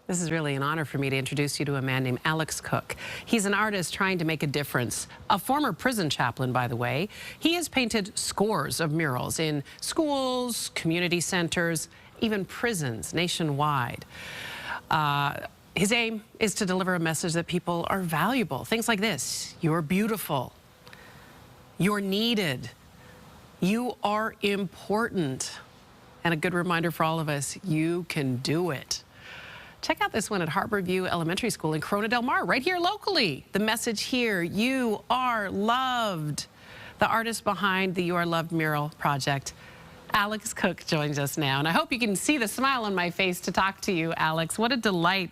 This is really an honor for me to introduce you to a man named Alex Cook. He's an artist trying to make a difference. A former prison chaplain, by the way. He has painted scores of murals in schools, community centers, even prisons nationwide. His aim is to deliver a message that people are valuable. Things like this: you're beautiful, you're needed, you are important. And a good reminder for all of us, you can do it. Check out this one at Harborview Elementary School in Corona Del Mar, right here locally. The message here: you are loved. The artist behind the You Are Loved mural project, Alex Cook, joins us now. And I hope you can see the smile on my face to talk to you, Alex. What a delight.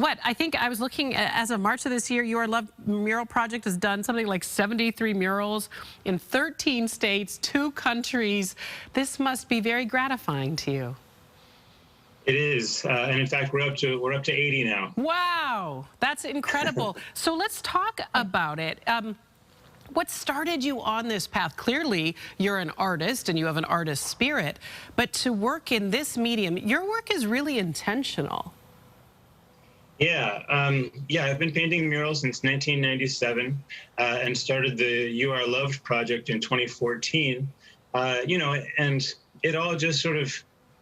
I think I was looking as of March of this year, You Are Loved mural project has done something like 73 murals in 13 states, 2 countries. This must be very gratifying to you. It is, and in fact, we're up to 80 now. Wow, that's incredible. So let's talk about it. What started you on this path? Clearly, you're an artist and you have an artist spirit, but to work in this medium, your work is really intentional. Yeah, I've been painting murals since 1997 and started the You Are Loved project in 2014. And it all just sort of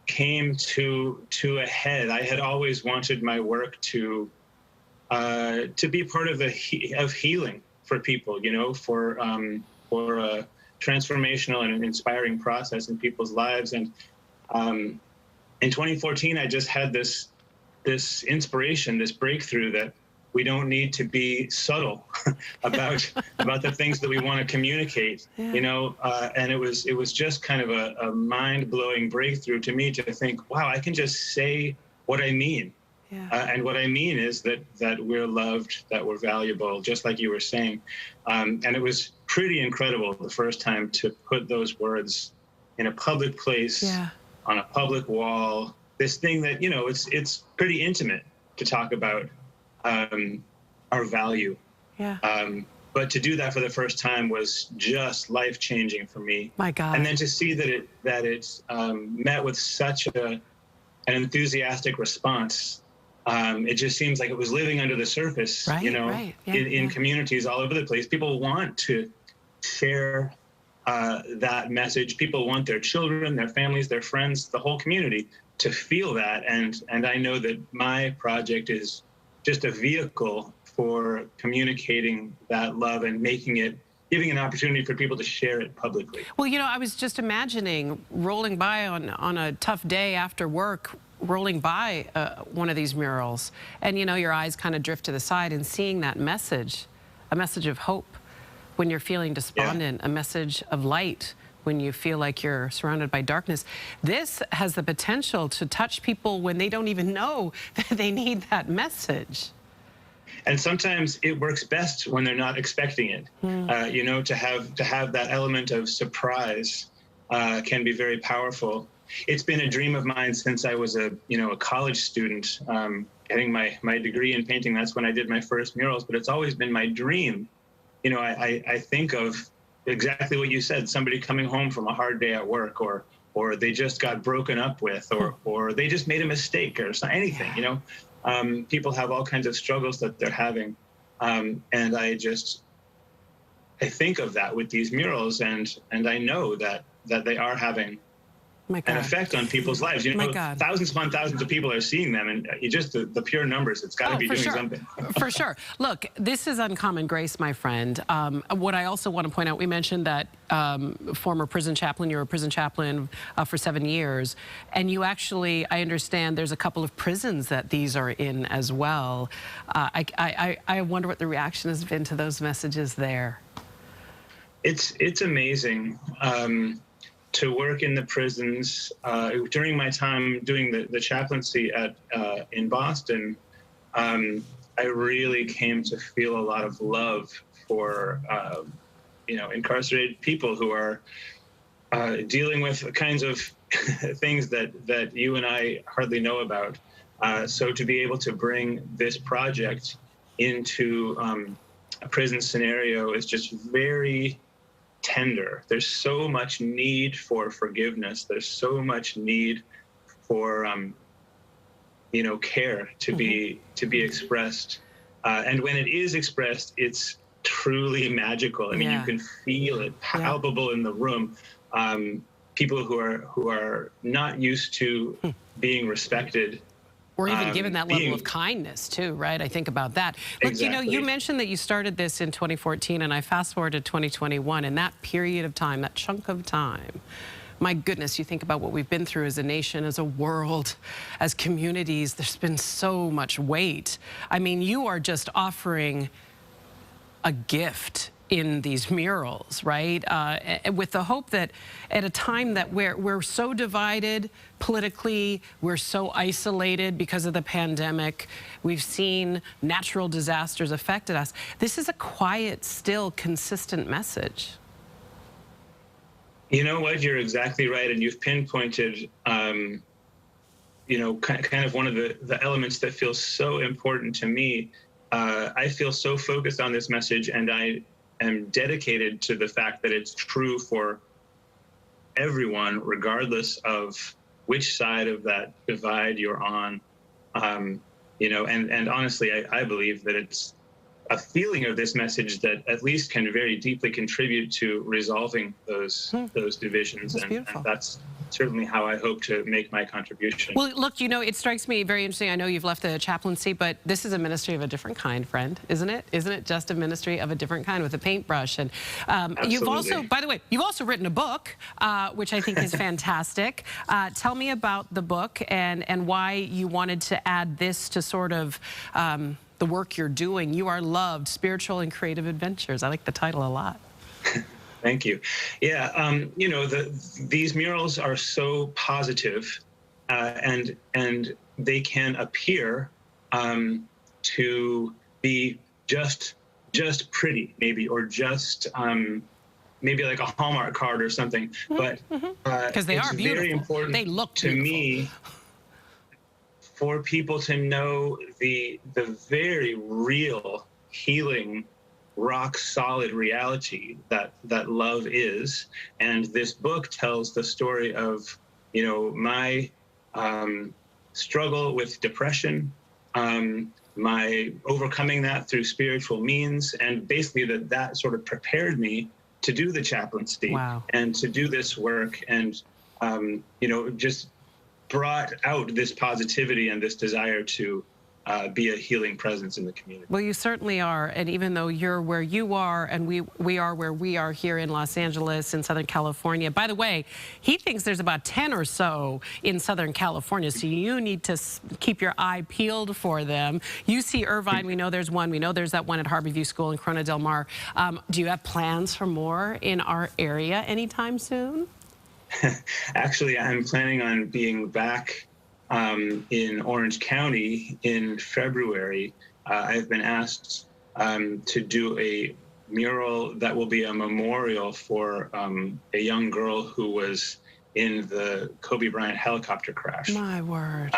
came to a head. I had always wanted my work to be part of healing for people, for a transformational and inspiring process in people's lives. And in 2014, I just had this inspiration, this breakthrough that we don't need to be subtle about the things that we want to communicate, and it was just kind of a mind-blowing breakthrough to me to think, wow, I can just say what I mean. Yeah. And what I mean is that we're loved, that we're valuable, just like you were saying. And it was pretty incredible the first time to put those words in a public place, on a public wall, this thing that, it's pretty intimate to talk about our value. Yeah. But to do that for the first time was just life-changing for me. My God. And then to see that it's met with such an enthusiastic response. It just seems like it was living under the surface, in communities all over the place. People want to share that message. People want their children, their families, their friends, the whole community to feel that. And I know that my project is just a vehicle for communicating that love and giving an opportunity for people to share it publicly. Well, I was just imagining rolling by on a tough day after work, rolling by one of these murals, and your eyes kind of drift to the side and seeing that message, a message of hope when you're feeling despondent, a message of light when you feel like you're surrounded by darkness. This has the potential to touch people when they don't even know that they need that message. And sometimes it works best when they're not expecting it. To have that element of surprise can be very powerful. It's been a dream of mine since I was a college student, getting my degree in painting. That's when I did my first murals, but it's always been my dream. I think of exactly what you said, somebody coming home from a hard day at work, or they just got broken up with, or they just made a mistake, or anything, people have all kinds of struggles that they're having. And I think of that with these murals, and I know that they are having an effect on people's lives. Thousands upon thousands of people are seeing them, and just the pure numbers, it's got to be doing something. For sure. Look, this is uncommon grace, my friend. What I also want to point out, we mentioned that former prison chaplain, you were a prison chaplain for 7 years, and you actually, I understand there's a couple of prisons that these are in as well. I wonder what the reaction has been to those messages there. It's amazing. To work in the prisons during my time doing the chaplaincy in Boston, I really came to feel a lot of love for incarcerated people who are dealing with kinds of things that you and I hardly know about. So to be able to bring this project into a prison scenario is just very tender. There's so much need for forgiveness. There's so much need for care to be expressed. And when it is expressed, it's truly magical. I mean, you can feel it palpable in the room. People who are not used to being respected, or even given that level of kindness too, right? I think about that. Look, exactly. you mentioned that you started this in 2014, and I fast forwarded to 2021, and that period of time, that chunk of time, my goodness, you think about what we've been through as a nation, as a world, as communities, there's been so much weight. I mean, you are just offering a gift in these murals, right? With the hope that at a time that we're so divided politically, we're so isolated because of the pandemic, we've seen natural disasters affected us. This is a quiet, still, consistent message. You know what? You're exactly right, and you've pinpointed, kind of one of the elements that feels so important to me. I feel so focused on this message, and I am dedicated to the fact that it's true for everyone, regardless of which side of that divide you're on. And honestly, I believe that it's a feeling of this message that at least can very deeply contribute to resolving those divisions. And that's certainly how I hope to make my contribution. Well, look, it strikes me very interesting. I know you've left the chaplaincy, but this is a ministry of a different kind, friend, isn't it? Isn't it just a ministry of a different kind with a paintbrush? And you've also, by the way, you've also written a book, which I think is fantastic. Tell me about the book and why you wanted to add this to sort of the work you're doing. You Are Loved, Spiritual and Creative Adventures. I like the title a lot. Thank you. Yeah, these murals are so positive, and they can appear to be just pretty, maybe, or just maybe like a Hallmark card or something. But because they are beautiful. Very important they look to me for people to know the very real, healing, rock solid reality that love is. And this book tells the story of my struggle with depression, my overcoming that through spiritual means, and basically that sort of prepared me to do the chaplaincy and to do this work, and just brought out this positivity and this desire to be a healing presence in the community. Well, you certainly are, and even though you're where you are and we are where we are here in Los Angeles, in Southern California. By the way, he thinks there's about 10 or so in Southern California, so you need to keep your eye peeled for them. UC Irvine, we know there's one. We know there's that one at Harbor View School in Corona Del Mar. Do you have plans for more in our area anytime soon? Actually, I'm planning on being back in Orange County in February. I've been asked to do a mural that will be a memorial for a young girl who was in the Kobe Bryant helicopter crash. My word.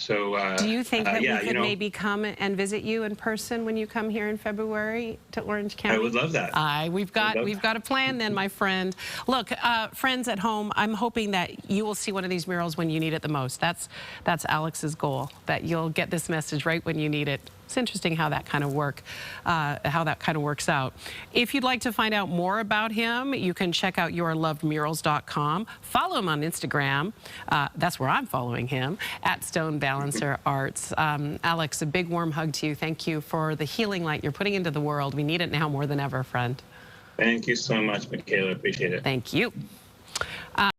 Do you think that we could maybe come and visit you in person when you come here in February to Orange County? I would love that. We've got a plan then, my friend. Look, friends at home, I'm hoping that you will see one of these murals when you need it the most. That's Alex's goal, that you'll get this message right when you need it. It's interesting how that kind of works out. If you'd like to find out more about him, you can check out yourlovedmurals.com. Follow him on Instagram. That's where I'm following him, at Stone Balancer Arts. Alex, a big warm hug to you. Thank you for the healing light you're putting into the world. We need it now more than ever, friend. Thank you so much, Michaela. Appreciate it. Thank you.